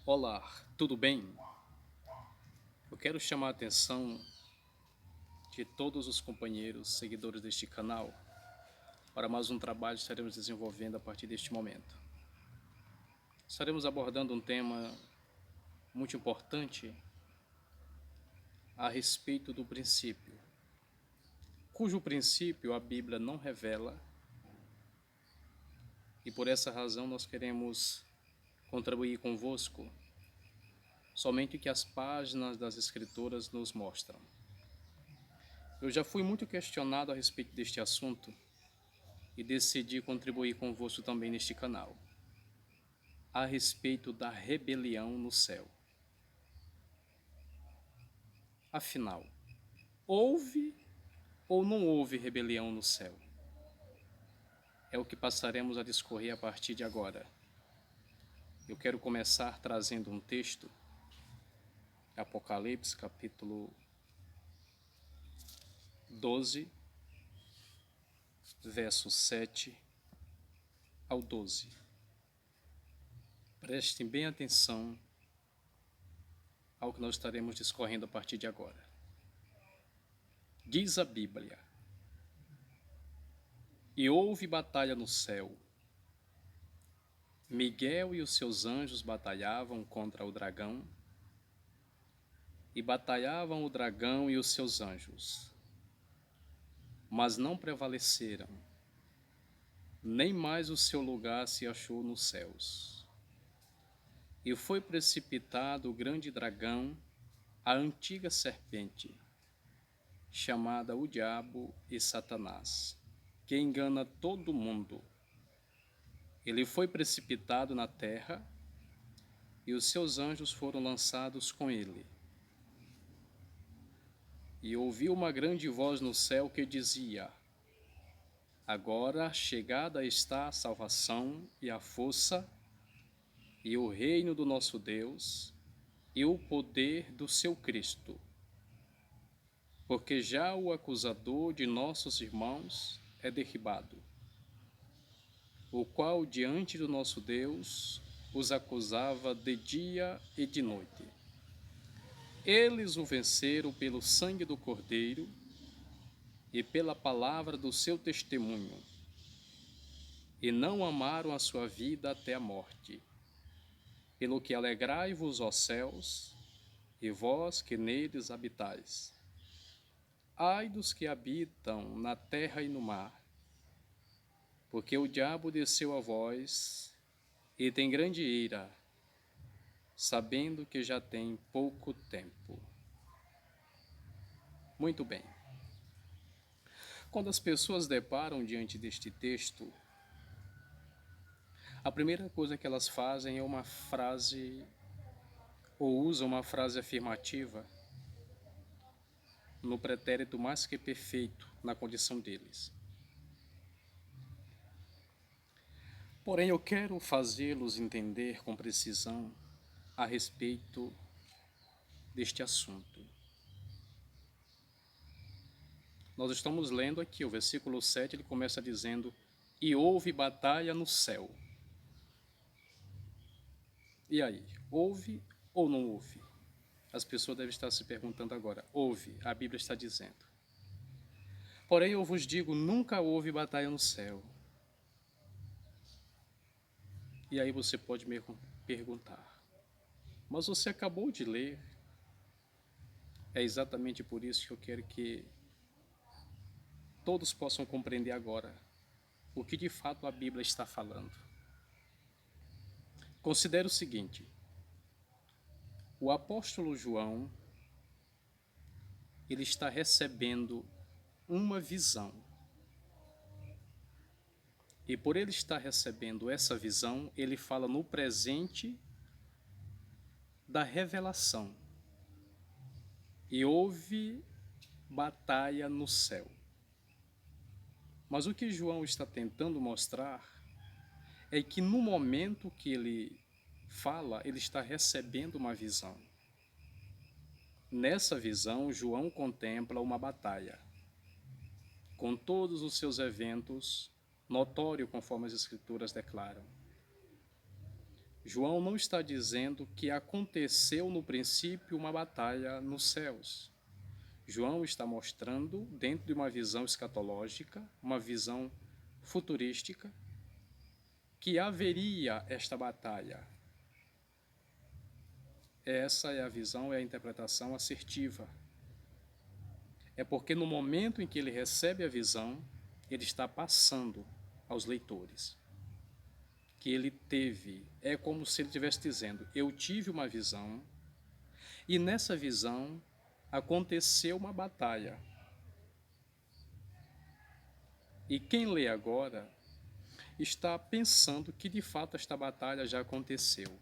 Olá, tudo bem? Eu quero chamar a atenção de todos os companheiros, seguidores deste canal, para mais um trabalho que estaremos desenvolvendo a partir deste momento. Estaremos abordando um tema muito importante a respeito do princípio, cujo princípio a Bíblia não revela, e por essa razão nós queremos contribuir convosco somente o que as páginas das Escrituras nos mostram. Eu já fui muito questionado a respeito deste assunto e decidi contribuir convosco também neste canal, a respeito da rebelião no céu. Afinal, houve ou não houve rebelião no céu? É o que passaremos a discorrer a partir de agora. Eu quero começar trazendo um texto, Apocalipse, capítulo 12, versos 7 ao 12. Prestem bem atenção ao que nós estaremos discorrendo a partir de agora. Diz a Bíblia: E houve batalha no céu. Miguel e os seus anjos batalhavam contra o dragão, e batalhavam o dragão e os seus anjos, mas não prevaleceram, nem mais o seu lugar se achou nos céus. E foi precipitado o grande dragão, a antiga serpente, chamada o Diabo e Satanás, que engana todo mundo. Ele foi precipitado na terra, e os seus anjos foram lançados com ele. E ouvi uma grande voz no céu que dizia: Agora chegada está a salvação e a força, e o reino do nosso Deus, e o poder do seu Cristo. Porque já o acusador de nossos irmãos é derribado, o qual diante do nosso Deus os acusava de dia e de noite. Eles o venceram pelo sangue do Cordeiro e pela palavra do seu testemunho, e não amaram a sua vida até a morte. Pelo que alegrai-vos, ó céus, e vós que neles habitais. Ai dos que habitam na terra e no mar, porque o diabo desceu a vós, e tem grande ira, sabendo que já tem pouco tempo. Muito bem. Quando as pessoas deparam diante deste texto, a primeira coisa que elas fazem é uma frase, ou usam uma frase afirmativa, no pretérito mais que perfeito na condição deles. Porém, eu quero fazê-los entender com precisão a respeito deste assunto. Nós estamos lendo aqui o versículo 7, ele começa dizendo: E houve batalha no céu. E aí, houve ou não houve? As pessoas devem estar se perguntando agora. Houve, a Bíblia está dizendo. Porém, eu vos digo, nunca houve batalha no céu. E aí você pode me perguntar: mas você acabou de ler. É exatamente por isso que eu quero que todos possam compreender agora o que de fato a Bíblia está falando. Considere o seguinte: o apóstolo João, ele está recebendo uma visão. E por ele estar recebendo essa visão, ele fala no presente da revelação. E houve batalha no céu. Mas o que João está tentando mostrar é que no momento que ele fala, ele está recebendo uma visão. Nessa visão, João contempla uma batalha, com todos os seus eventos, notório conforme as Escrituras declaram. João não está dizendo que aconteceu no princípio uma batalha nos céus. João está mostrando, dentro de uma visão escatológica, uma visão futurística, que haveria esta batalha. Essa é a visão, é a interpretação assertiva. É porque no momento em que ele recebe a visão, ele está passando aos leitores que ele teve. É como se ele estivesse dizendo: eu tive uma visão e nessa visão aconteceu uma batalha. E quem lê agora está pensando que de fato esta batalha já aconteceu.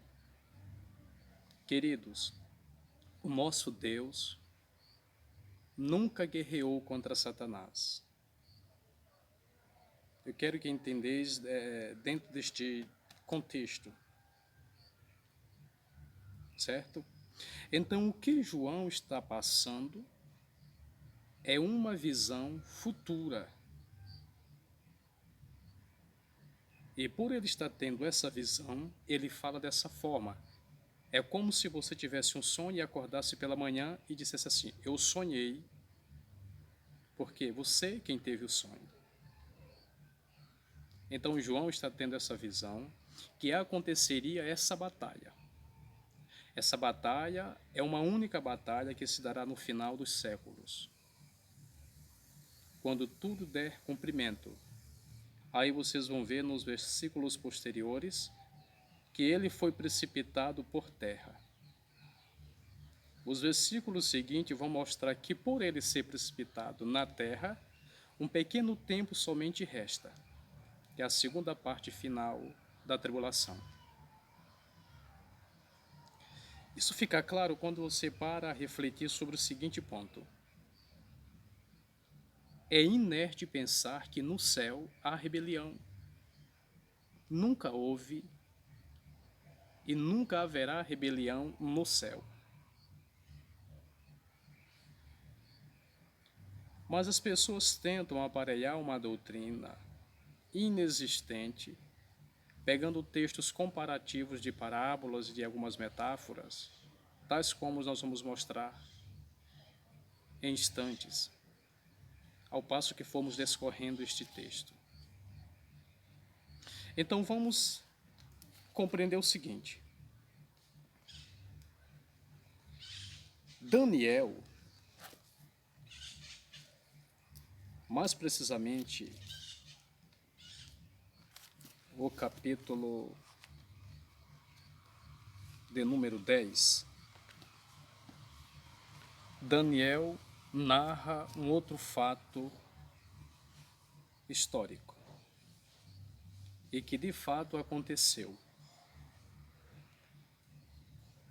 Queridos, o nosso Deus nunca guerreou contra Satanás. Eu quero que entendeis dentro deste contexto, certo? Então, o que João está passando é uma visão futura. E por ele estar tendo essa visão, ele fala dessa forma. É como se você tivesse um sonho e acordasse pela manhã e dissesse assim: eu sonhei, porque você quem teve o sonho. Então João está tendo essa visão que aconteceria essa batalha. Essa batalha é uma única batalha que se dará no final dos séculos. Quando tudo der cumprimento. Aí vocês vão ver nos versículos posteriores que ele foi precipitado por terra. Os versículos seguintes vão mostrar que por ele ser precipitado na terra, um pequeno tempo somente resta, que é a segunda parte final da tribulação. Isso fica claro quando você para a refletir sobre o seguinte ponto. É inerte pensar que no céu há rebelião. Nunca houve e nunca haverá rebelião no céu. Mas as pessoas tentam aparelhar uma doutrina inexistente, pegando textos comparativos de parábolas e de algumas metáforas, tais como nós vamos mostrar em instantes, ao passo que formos descorrendo este texto. Então vamos compreender o seguinte. Daniel, mais precisamente, o capítulo de número 10, Daniel narra um outro fato histórico e que de fato aconteceu.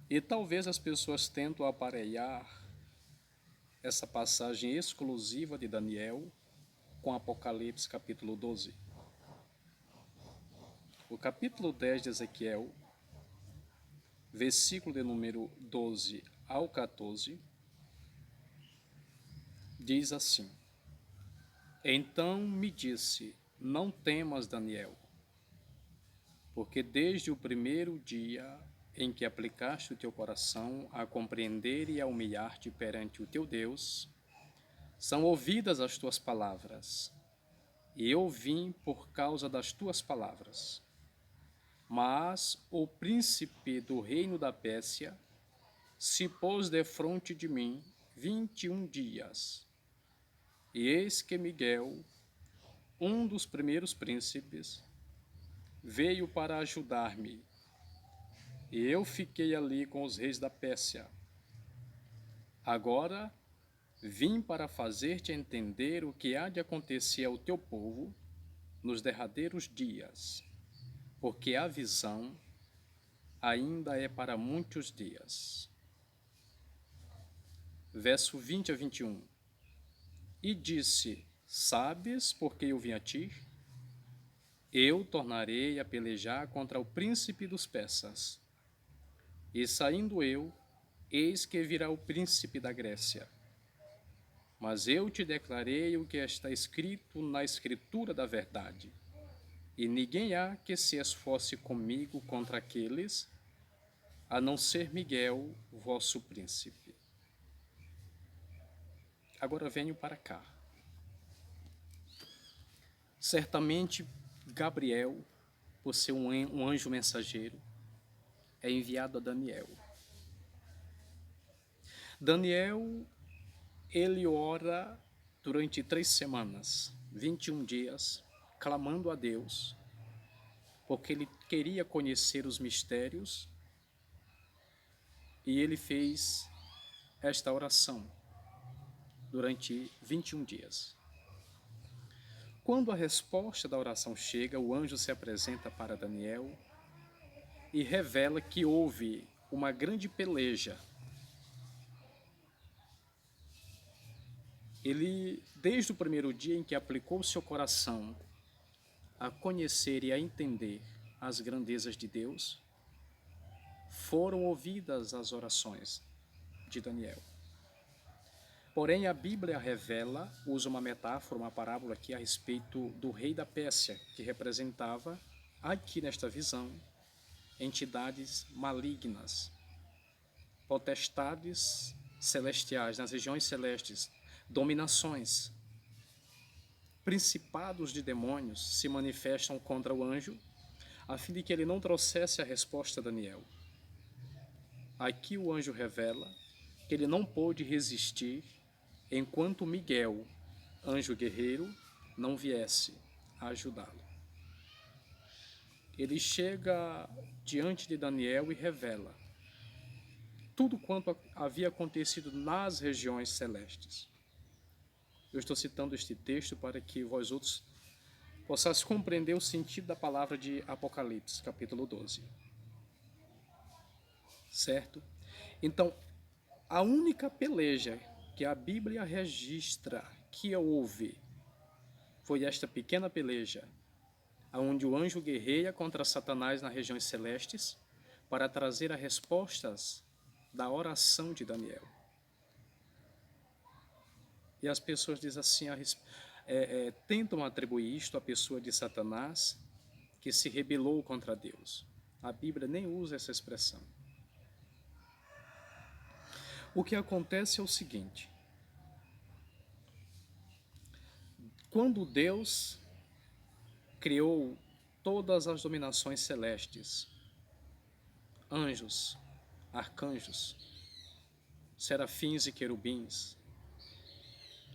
E talvez as pessoas tentem aparelhar essa passagem exclusiva de Daniel com Apocalipse capítulo 12. O capítulo 10 de Ezequiel, versículo de número 12 ao 14, diz assim: Então me disse, não temas, Daniel, porque desde o primeiro dia em que aplicaste o teu coração a compreender e a humilhar-te perante o teu Deus, são ouvidas as tuas palavras, e eu vim por causa das tuas palavras. Mas o príncipe do reino da Pérsia se pôs defronte de mim 21 dias. E eis que Miguel, um dos primeiros príncipes, veio para ajudar-me. E eu fiquei ali com os reis da Pérsia. Agora vim para fazer-te entender o que há de acontecer ao teu povo nos derradeiros dias, porque a visão ainda é para muitos dias. Verso 20 a 21. E disse, sabes por que eu vim a ti? Eu tornarei a pelejar contra o príncipe dos persas. E saindo eu, eis que virá o príncipe da Grécia. Mas eu te declarei o que está escrito na escritura da verdade. e ninguém há que se esforce comigo contra aqueles, a não ser Miguel, vosso príncipe. Agora venho para cá. Certamente Gabriel, por ser um anjo mensageiro, é enviado a Daniel. Daniel, ele ora durante 3 semanas, 21 dias, clamando a Deus, porque ele queria conhecer os mistérios, e ele fez esta oração durante 21 dias. Quando a resposta da oração chega, o anjo se apresenta para Daniel e revela que houve uma grande peleja. Ele, desde o primeiro dia em que aplicou seu coração a conhecer e a entender as grandezas de Deus, foram ouvidas as orações de Daniel. Porém, a Bíblia revela, usa uma metáfora, uma parábola aqui a respeito do rei da Pérsia, que representava, aqui nesta visão, entidades malignas, potestades celestiais, nas regiões celestes, dominações. Principados de demônios se manifestam contra o anjo, a fim de que ele não trouxesse a resposta a Daniel. Aqui o anjo revela que ele não pôde resistir enquanto Miguel, anjo guerreiro, não viesse a ajudá-lo. Ele chega diante de Daniel e revela tudo quanto havia acontecido nas regiões celestes. Eu estou citando este texto para que vós outros possais compreender o sentido da palavra de Apocalipse, capítulo 12. Certo? Então, a única peleja que a Bíblia registra que houve foi esta pequena peleja, onde o anjo guerreia contra Satanás nas regiões celestes para trazer as respostas da oração de Daniel. E as pessoas dizem assim, tentam atribuir isto à pessoa de Satanás, que se rebelou contra Deus. A Bíblia nem usa essa expressão. O que acontece é o seguinte: quando Deus criou todas as dominações celestes, anjos, arcanjos, serafins e querubins,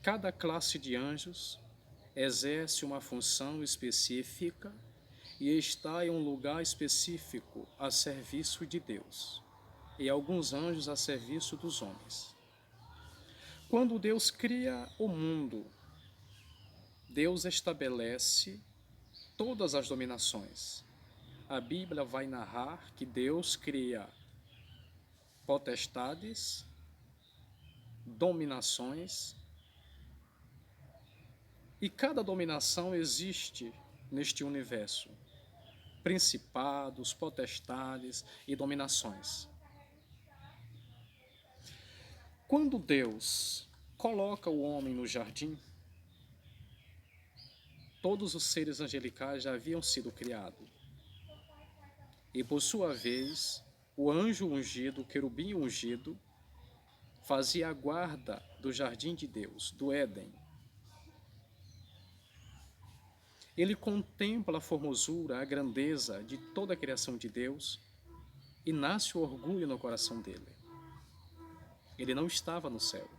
cada classe de anjos exerce uma função específica e está em um lugar específico a serviço de Deus, e alguns anjos a serviço dos homens. Quando Deus cria o mundo, Deus estabelece todas as dominações. A Bíblia vai narrar que Deus cria potestades, dominações, e cada dominação existe neste universo. Principados, potestades e dominações. Quando Deus coloca o homem no jardim, todos os seres angelicais já haviam sido criados. E por sua vez, o anjo ungido, o querubim ungido, fazia a guarda do jardim de Deus, do Éden. Ele contempla a formosura, a grandeza de toda a criação de Deus e nasce o orgulho no coração dele. Ele não estava no céu.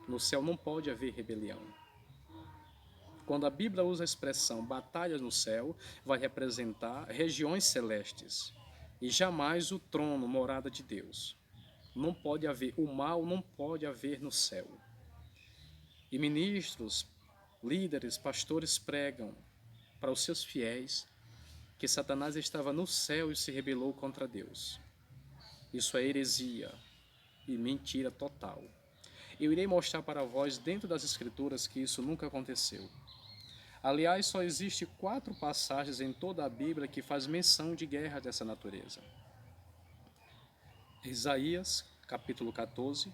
No céu não pode haver rebelião. Quando a Bíblia usa a expressão batalhas no céu, vai representar regiões celestes e jamais o trono, morada de Deus. Não pode haver, o mal não pode haver no céu. E ministros, líderes, pastores pregam para os seus fiéis que Satanás estava no céu e se rebelou contra Deus. Isso é heresia e mentira total. Eu irei mostrar para vós dentro das Escrituras que isso nunca aconteceu. Aliás, só existe 4 passagens em toda a Bíblia que faz menção de guerra dessa natureza. Isaías, capítulo 14,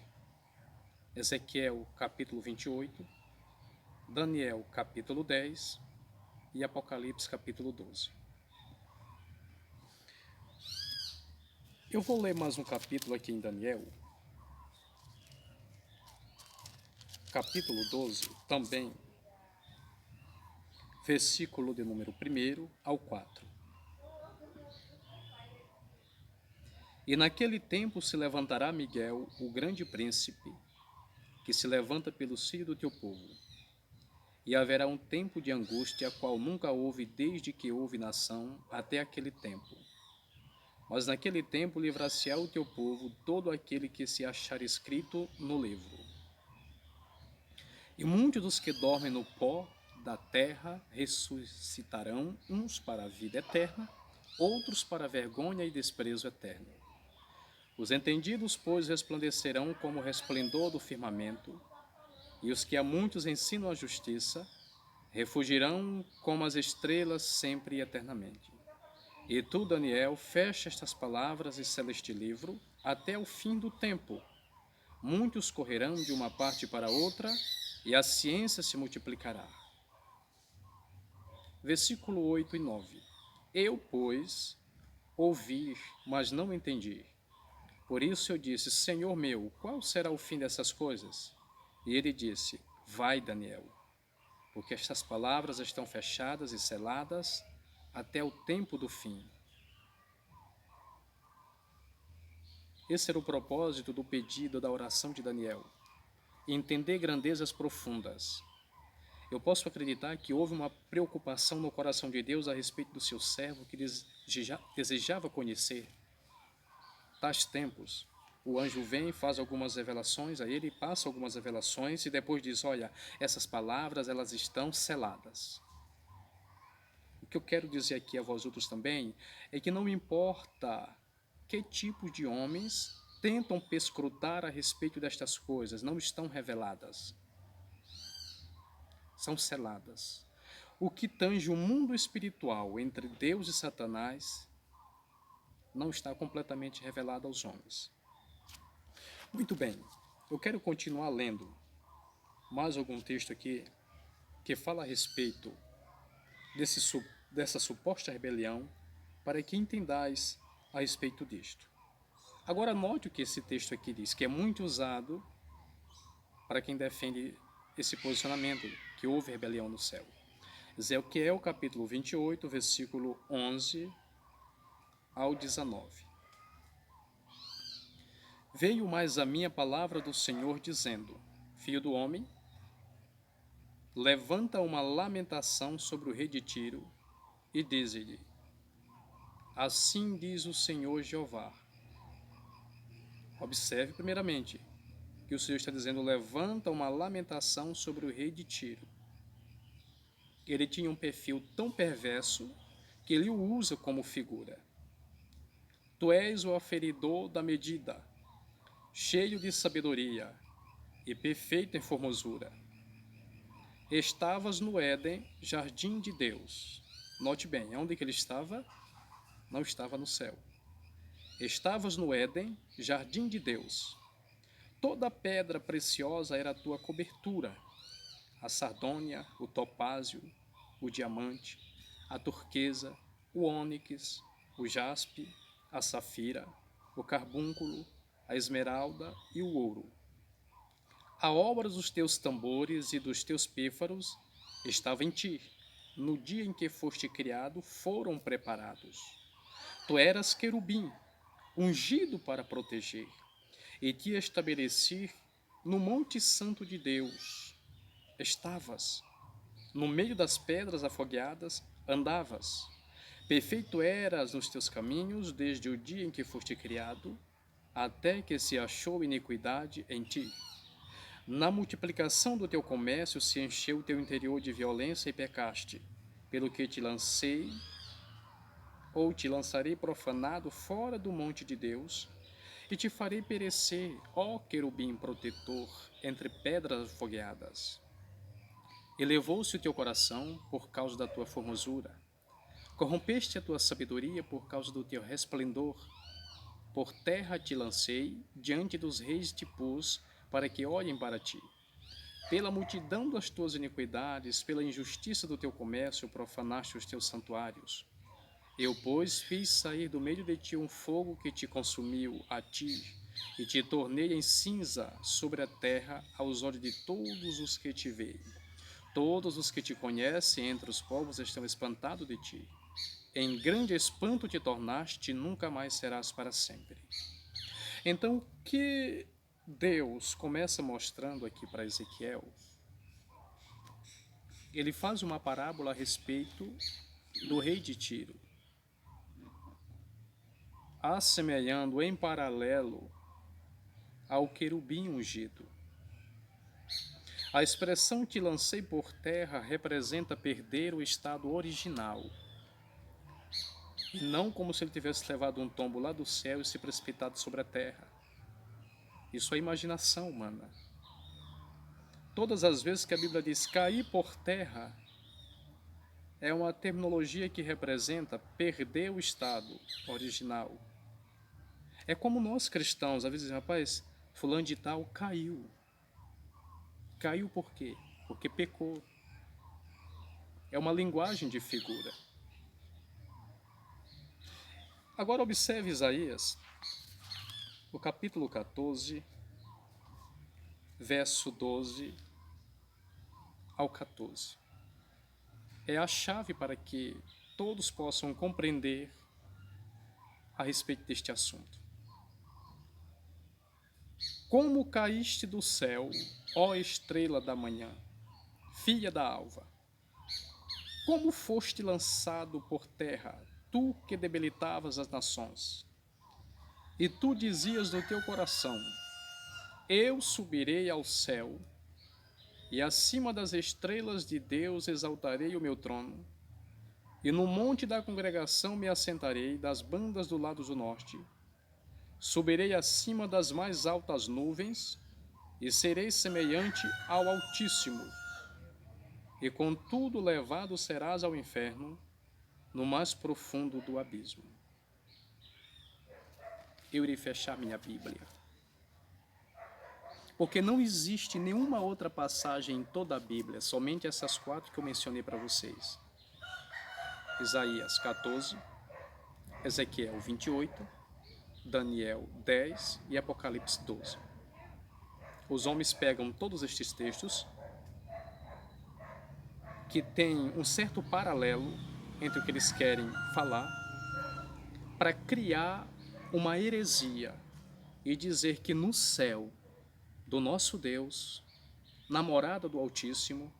Ezequiel, capítulo 28, Daniel, capítulo 10 e Apocalipse capítulo 12. Eu vou ler mais um capítulo aqui em Daniel, capítulo 12, também, versículo de número 1 ao 4. E naquele tempo se levantará Miguel, o grande príncipe, que se levanta pelo seio do teu povo. E haverá um tempo de angústia, qual nunca houve desde que houve nação até aquele tempo. Mas naquele tempo livrar-se-á o teu povo todo aquele que se achar escrito no livro. E muitos dos que dormem no pó da terra ressuscitarão, uns para a vida eterna, outros para a vergonha e desprezo eterno. Os entendidos, pois, resplandecerão como o resplendor do firmamento, e os que a muitos ensinam a justiça refugirão como as estrelas sempre e eternamente. E tu, Daniel, fecha estas palavras e sela este livro até o fim do tempo. Muitos correrão de uma parte para outra, e a ciência se multiplicará. Versículo 8 e 9. Eu, pois, ouvi, mas não entendi. Por isso eu disse, Senhor meu, qual será o fim dessas coisas? E ele disse, vai, Daniel, porque estas palavras estão fechadas e seladas até o tempo do fim. Esse era o propósito do pedido da oração de Daniel, entender grandezas profundas. Eu posso acreditar que houve uma preocupação no coração de Deus a respeito do seu servo que desejava conhecer. Tais tempos, o anjo vem, faz algumas revelações a ele, passa algumas revelações e depois diz, olha, essas palavras elas estão seladas. O que eu quero dizer aqui a vós outros também é que não importa que tipo de homens tentam perscrutar a respeito destas coisas, não estão reveladas. São seladas. O que tange o mundo espiritual entre Deus e Satanás não está completamente revelado aos homens. Muito bem, eu quero continuar lendo mais algum texto aqui que fala a respeito dessa suposta rebelião para que entendais a respeito disto. Agora note o que esse texto aqui diz, que é muito usado para quem defende esse posicionamento, que houve rebelião no céu. Ezequiel capítulo 28, versículo 11 ao 19. Veio mais a minha palavra do Senhor dizendo, filho do homem, levanta uma lamentação sobre o rei de Tiro e dize-lhe, assim diz o Senhor Jeová. Observe primeiramente que o Senhor está dizendo, levanta uma lamentação sobre o rei de Tiro. Ele tinha um perfil tão perverso que ele o usa como figura. Tu és o aferidor da medida, cheio de sabedoria e perfeito em formosura. Estavas no Éden, jardim de Deus. Note bem, onde que ele estava? Não estava no céu. Estavas no Éden, jardim de Deus. Toda pedra preciosa era a tua cobertura, a sardônia, o topázio, o diamante, a turquesa, o ônix, o jaspe, a safira, o carbúnculo, a esmeralda e o ouro. A obra dos teus tambores e dos teus pífaros estava em ti. No dia em que foste criado, foram preparados. Tu eras querubim, ungido para proteger, e te estabeleci no monte santo de Deus. Estavas no meio das pedras afogueadas, andavas. Perfeito eras nos teus caminhos, desde o dia em que foste criado, até que se achou iniquidade em ti. Na multiplicação do teu comércio se encheu o teu interior de violência e pecaste, pelo que te lancei, ou te lançarei profanado fora do monte de Deus, e te farei perecer, ó querubim protetor, entre pedras afogueadas. Elevou-se o teu coração por causa da tua formosura. Corrompeste a tua sabedoria por causa do teu resplendor. Por terra te lancei, diante dos reis te pus, para que olhem para ti. Pela multidão das tuas iniquidades, pela injustiça do teu comércio, profanaste os teus santuários. Eu, pois, fiz sair do meio de ti um fogo que te consumiu a ti, e te tornei em cinza sobre a terra aos olhos de todos os que te veem. Todos os que te conhecem entre os povos estão espantados de ti. Em grande espanto te tornaste, e nunca mais serás para sempre. Então, o que Deus começa mostrando aqui para Ezequiel, ele faz uma parábola a respeito do rei de Tiro, assemelhando em paralelo ao querubim ungido. A expressão "te lancei por terra" representa perder o estado original, e não como se ele tivesse levado um tombo lá do céu e se precipitado sobre a terra. Isso é imaginação humana. Todas as vezes que a Bíblia diz cair por terra, é uma terminologia que representa perder o estado original. É como nós cristãos, às vezes dizemos, rapaz, fulano de tal caiu. Caiu por quê? Porque pecou. É uma linguagem de figura. Agora observe Isaías, o capítulo 14, verso 12 ao 14. É a chave para que todos possam compreender a respeito deste assunto. Como caíste do céu, ó estrela da manhã, filha da alva? Como foste lançado por terra, tu que debilitavas as nações? E tu dizias no teu coração, eu subirei ao céu, e acima das estrelas de Deus exaltarei o meu trono, e no monte da congregação me assentarei das bandas do lado do norte. Subirei acima das mais altas nuvens, e serei semelhante ao Altíssimo. E contudo levado serás ao inferno, no mais profundo do abismo. Eu irei fechar minha Bíblia, porque não existe nenhuma outra passagem em toda a Bíblia, somente essas 4 que eu mencionei para vocês. Isaías 14, Ezequiel 28, Daniel 10 e Apocalipse 12. Os homens pegam todos estes textos, que têm um certo paralelo entre o que eles querem falar, para criar uma heresia e dizer que no céu do nosso Deus, na morada do Altíssimo,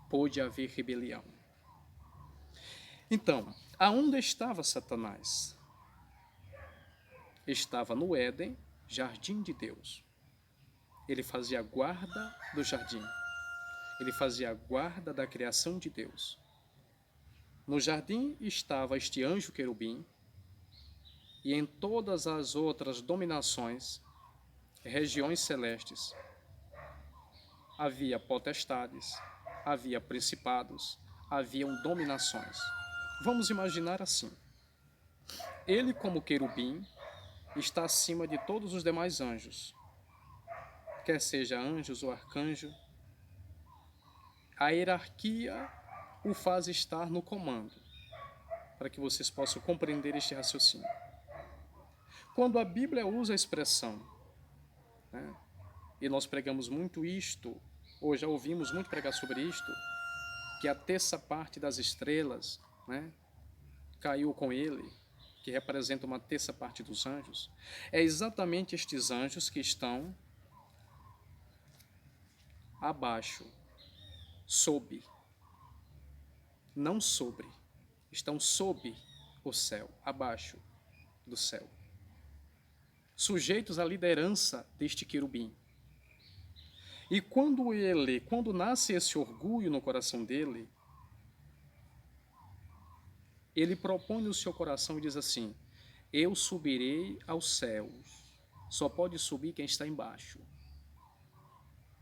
pôde haver rebelião. Então, aonde estava Satanás? Estava no Éden, jardim de Deus. Ele fazia guarda do jardim. Ele fazia guarda da criação de Deus. No jardim estava este anjo querubim, e em todas as outras dominações, regiões celestes, havia potestades, havia principados, haviam dominações. Vamos imaginar assim. Ele, como querubim, está acima de todos os demais anjos, quer seja anjos ou arcanjo. A hierarquia o faz estar no comando, para que vocês possam compreender este raciocínio. Quando a Bíblia usa a expressão, né, e nós pregamos muito isto, ou já ouvimos muito pregar sobre isto, que a terça parte das estrelas, né, caiu com ele, que representa uma terça parte dos anjos, é exatamente estes anjos que estão abaixo, sob, não sobre, estão sob o céu, abaixo do céu, sujeitos à liderança deste querubim. E quando nasce esse orgulho no coração dele, ele propõe no seu coração e diz assim, eu subirei aos céus, só pode subir quem está embaixo,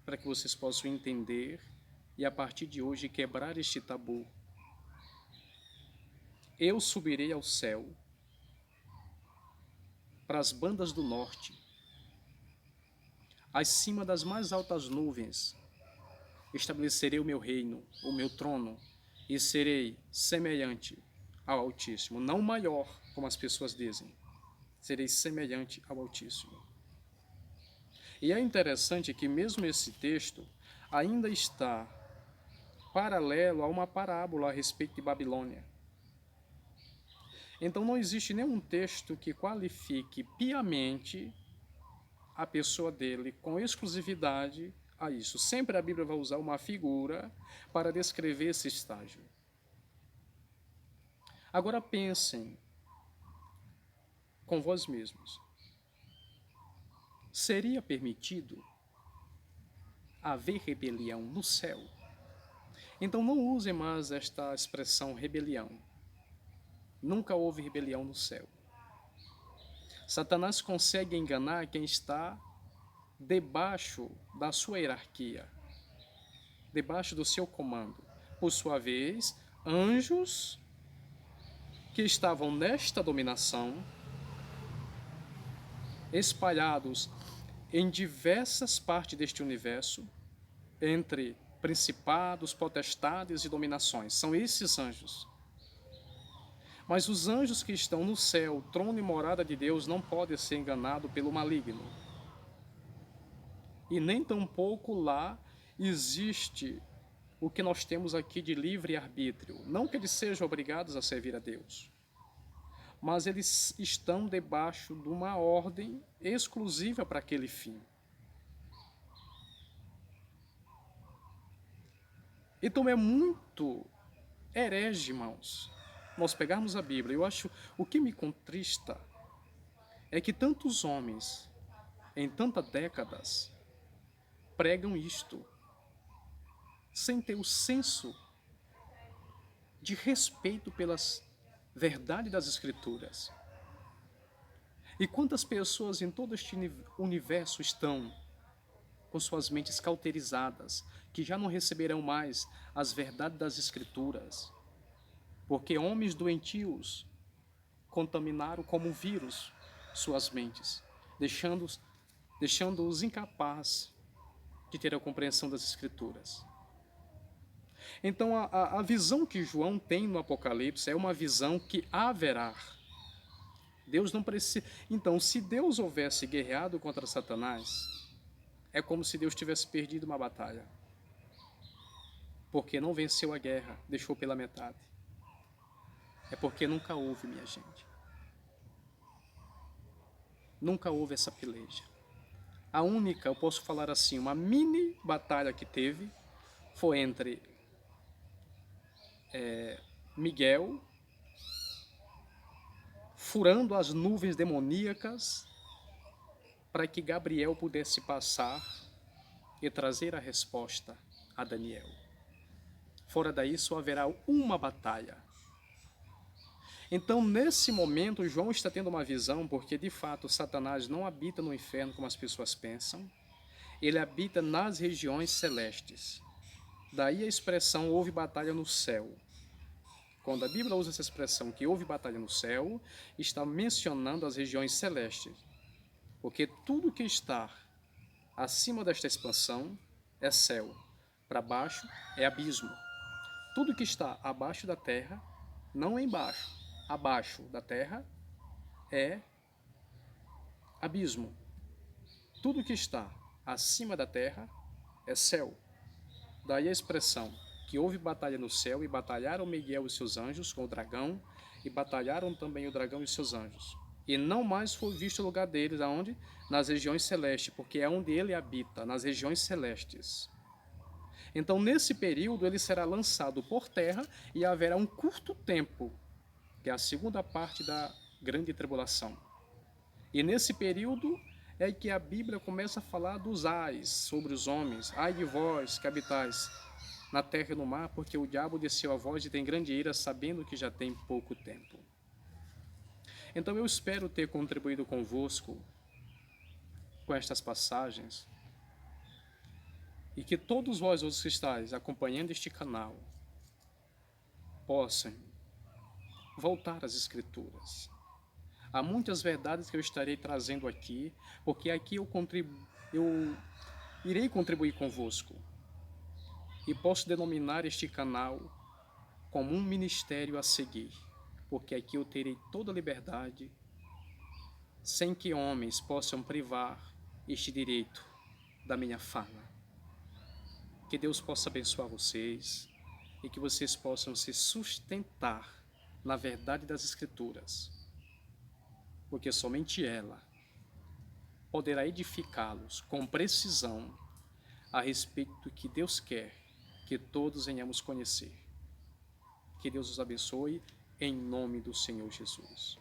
para que vocês possam entender e a partir de hoje quebrar este tabu. Eu subirei ao céu, para as bandas do norte, acima das mais altas nuvens, estabelecerei o meu reino, o meu trono, e serei semelhante ao Altíssimo, não maior, como as pessoas dizem. Serei semelhante ao Altíssimo. E é interessante que mesmo esse texto ainda está paralelo a uma parábola a respeito de Babilônia. Então não existe nenhum texto que qualifique piamente a pessoa dele com exclusividade a isso. Sempre a Bíblia vai usar uma figura para descrever esse estágio. Agora pensem com vós mesmos. Seria permitido haver rebelião no céu? Então não usem mais esta expressão rebelião. Nunca houve rebelião no céu. Satanás consegue enganar quem está debaixo da sua hierarquia, debaixo do seu comando. Por sua vez, anjos que estavam nesta dominação, espalhados em diversas partes deste universo, entre principados, potestades e dominações. São esses anjos. Mas os anjos que estão no céu, trono e morada de Deus, não podem ser enganados pelo maligno. E nem tampouco lá existe o que nós temos aqui de livre-arbítrio. Não que eles sejam obrigados a servir a Deus, mas eles estão debaixo de uma ordem exclusiva para aquele fim. Então é muito herege, irmãos, nós pegarmos a Bíblia. Eu acho, o que me contrista é que tantos homens, em tantas décadas, pregam isto, sem ter o senso de respeito pelas verdades das Escrituras. E quantas pessoas em todo este universo estão com suas mentes cauterizadas, que já não receberão mais as verdades das Escrituras, porque homens doentios contaminaram como vírus suas mentes, deixando-os incapazes de ter a compreensão das Escrituras. Então, a visão que João tem no Apocalipse é uma visão que haverá. Deus não precisa. Então, se Deus houvesse guerreado contra Satanás, é como se Deus tivesse perdido uma batalha, porque não venceu a guerra, deixou pela metade. É porque nunca houve, minha gente. Nunca houve essa peleja. A única, eu posso falar assim, uma mini batalha que teve foi entre Miguel furando as nuvens demoníacas para que Gabriel pudesse passar e trazer a resposta a Daniel. Fora daí só haverá uma batalha. Então, nesse momento, João está tendo uma visão, porque de fato Satanás não habita no inferno como as pessoas pensam, ele habita nas regiões celestes. Daí a expressão houve batalha no céu. Quando a Bíblia usa essa expressão que houve batalha no céu, está mencionando as regiões celestes, porque tudo que está acima desta expansão é céu, para baixo é abismo. Tudo que está abaixo da terra, não é embaixo, abaixo da terra é abismo. Tudo que está acima da terra é céu. Daí a expressão que houve batalha no céu, e batalharam Miguel e seus anjos com o dragão, e batalharam também o dragão e seus anjos. E não mais foi visto o lugar deles, aonde? Nas regiões celestes, porque é onde ele habita, nas regiões celestes. Então, nesse período, ele será lançado por terra e haverá um curto tempo, que é a segunda parte da grande tribulação. E nesse período é que a Bíblia começa a falar dos ais sobre os homens. Ai de vós que habitais na terra e no mar, porque o diabo desceu a vós e tem grande ira, sabendo que já tem pouco tempo. Então eu espero ter contribuído convosco com estas passagens, e que todos vós outros que estáis acompanhando este canal possam voltar às Escrituras. Há muitas verdades que eu estarei trazendo aqui, porque aqui eu irei contribuir convosco. e posso denominar este canal como um ministério a seguir, porque aqui eu terei toda a liberdade, sem que homens possam privar este direito da minha fala. Que Deus possa abençoar vocês e que vocês possam se sustentar na verdade das Escrituras, porque somente ela poderá edificá-los com precisão a respeito do que Deus quer que todos venhamos conhecer. Que Deus os abençoe em nome do Senhor Jesus.